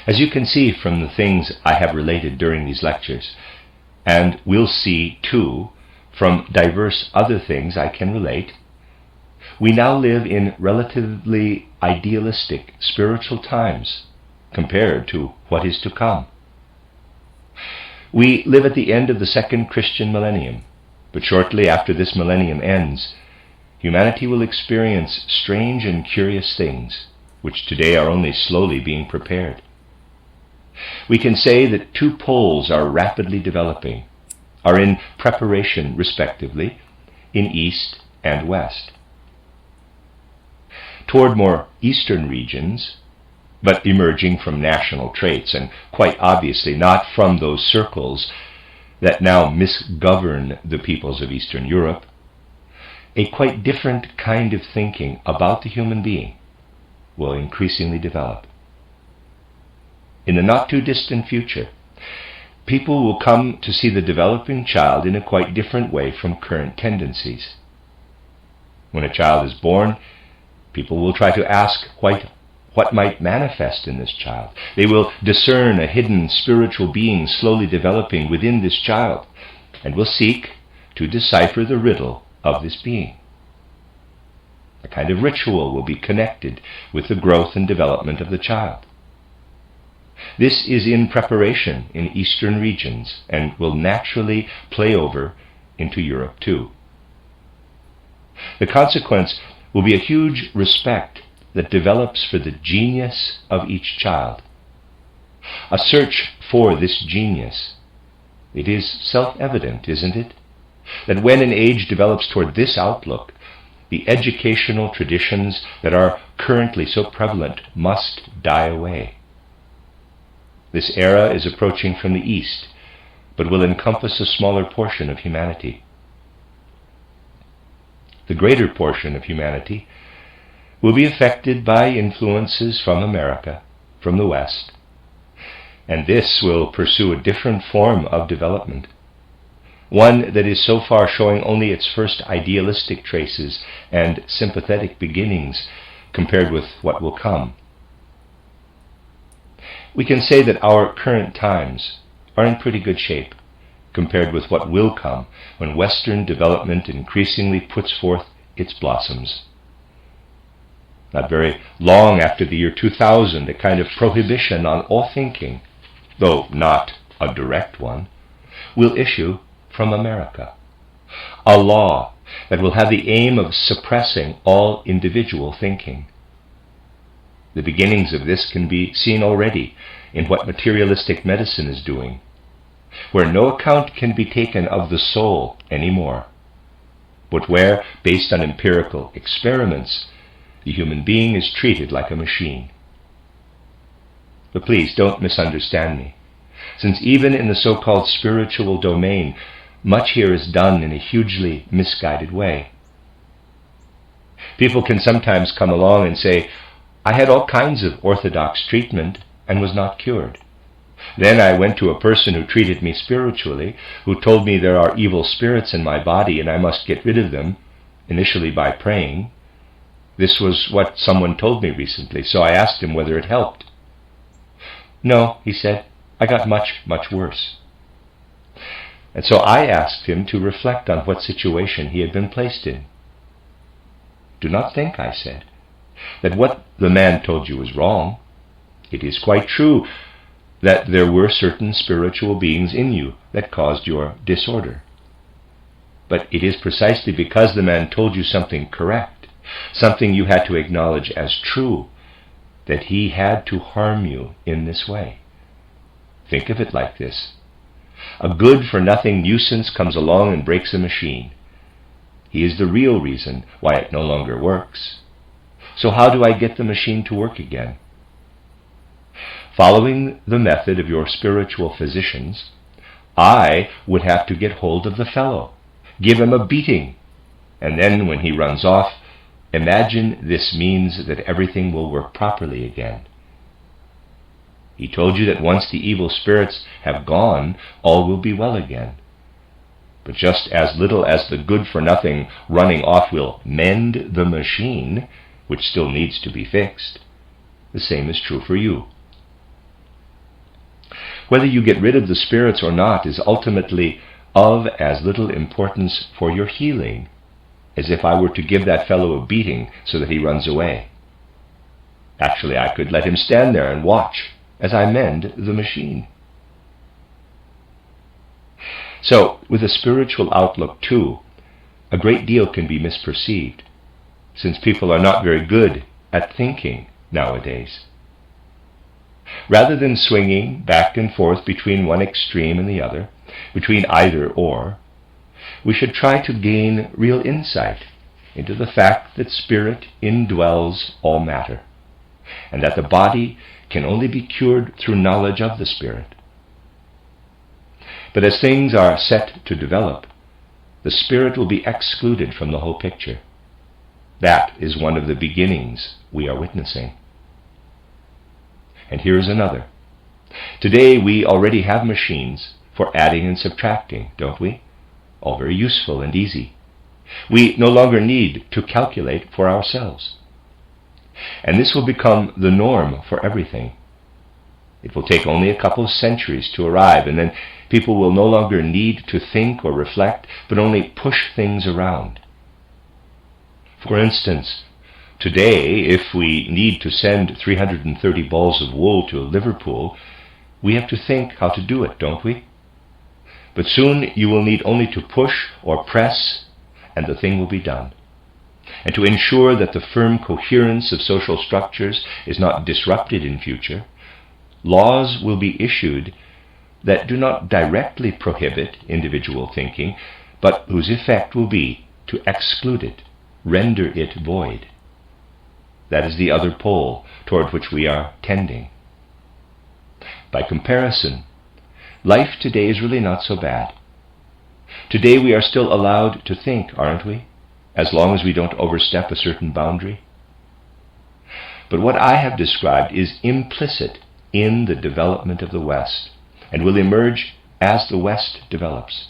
As you can see from the things I have related during these lectures, and will see too from diverse other things I can relate, we now live in relatively idealistic spiritual times compared to what is to come. We live at the end of the second Christian millennium, but shortly after this millennium ends, humanity will experience strange and curious things, which today are only slowly being prepared. We can say that two poles are rapidly developing, are in preparation respectively, in East and West. Toward more eastern regions, but emerging from national traits, and quite obviously not from those circles that now misgovern the peoples of Eastern Europe, a quite different kind of thinking about the human being will increasingly develop. In the not-too-distant future, people will come to see the developing child in a quite different way from current tendencies. When a child is born, people will try to ask what might manifest in this child. They will discern a hidden spiritual being slowly developing within this child, and will seek to decipher the riddle of this being. A kind of ritual will be connected with the growth and development of the child. This is in preparation in eastern regions and will naturally play over into Europe too. The consequence will be a huge respect that develops for the genius of each child. A search for this genius. It is self-evident, isn't it, that when an age develops toward this outlook, the educational traditions that are currently so prevalent must die away. This era is approaching from the East, but will encompass a smaller portion of humanity. The greater portion of humanity will be affected by influences from America, from the West, and this will pursue a different form of development, one that is so far showing only its first idealistic traces and sympathetic beginnings compared with what will come. We can say that our current times are in pretty good shape compared with what will come when Western development increasingly puts forth its blossoms. Not very long after the year 2000, a kind of prohibition on all thinking, though not a direct one, will issue from America. A law that will have the aim of suppressing all individual thinking. The beginnings of this can be seen already in what materialistic medicine is doing, where no account can be taken of the soul anymore, but where, based on empirical experiments, the human being is treated like a machine. But please don't misunderstand me, since even in the so-called spiritual domain, much here is done in a hugely misguided way. People can sometimes come along and say, I had all kinds of orthodox treatment and was not cured. Then I went to a person who treated me spiritually, who told me there are evil spirits in my body and I must get rid of them, initially by praying. This was what someone told me recently, so I asked him whether it helped. No, he said, I got much, much worse. And so I asked him to reflect on what situation he had been placed in. Do not think, I said, that what the man told you was wrong. It is quite true that there were certain spiritual beings in you that caused your disorder. But it is precisely because the man told you something correct, something you had to acknowledge as true, that he had to harm you in this way. Think of it like this. A good-for-nothing nuisance comes along and breaks a machine. He is the real reason why it no longer works. So how do I get the machine to work again? Following the method of your spiritual physicians, I would have to get hold of the fellow, give him a beating, and then when he runs off, imagine this means that everything will work properly again. He told you that once the evil spirits have gone, all will be well again. But just as little as the good-for-nothing running off will mend the machine, which still needs to be fixed, the same is true for you. Whether you get rid of the spirits or not is ultimately of as little importance for your healing as if I were to give that fellow a beating so that he runs away. Actually, I could let him stand there and watch as I mend the machine. So, with a spiritual outlook too, a great deal can be misperceived, since people are not very good at thinking nowadays. Rather than swinging back and forth between one extreme and the other, between either or, we should try to gain real insight into the fact that spirit indwells all matter, and that the body can only be cured through knowledge of the spirit. But as things are set to develop, the spirit will be excluded from the whole picture. That is one of the beginnings we are witnessing. And here is another. Today we already have machines for adding and subtracting, don't we? All very useful and easy. We no longer need to calculate for ourselves. And this will become the norm for everything. It will take only a couple of centuries to arrive, and then people will no longer need to think or reflect, but only push things around. For instance, today, if we need to send 330 balls of wool to Liverpool, we have to think how to do it, don't we? But soon you will need only to push or press, and the thing will be done. And to ensure that the firm coherence of social structures is not disrupted in future, laws will be issued that do not directly prohibit individual thinking, but whose effect will be to exclude it, render it void. That is the other pole toward which we are tending. By comparison, life today is really not so bad. Today we are still allowed to think, aren't we? As long as we don't overstep a certain boundary. But what I have described is implicit in the development of the West, and will emerge as the West develops.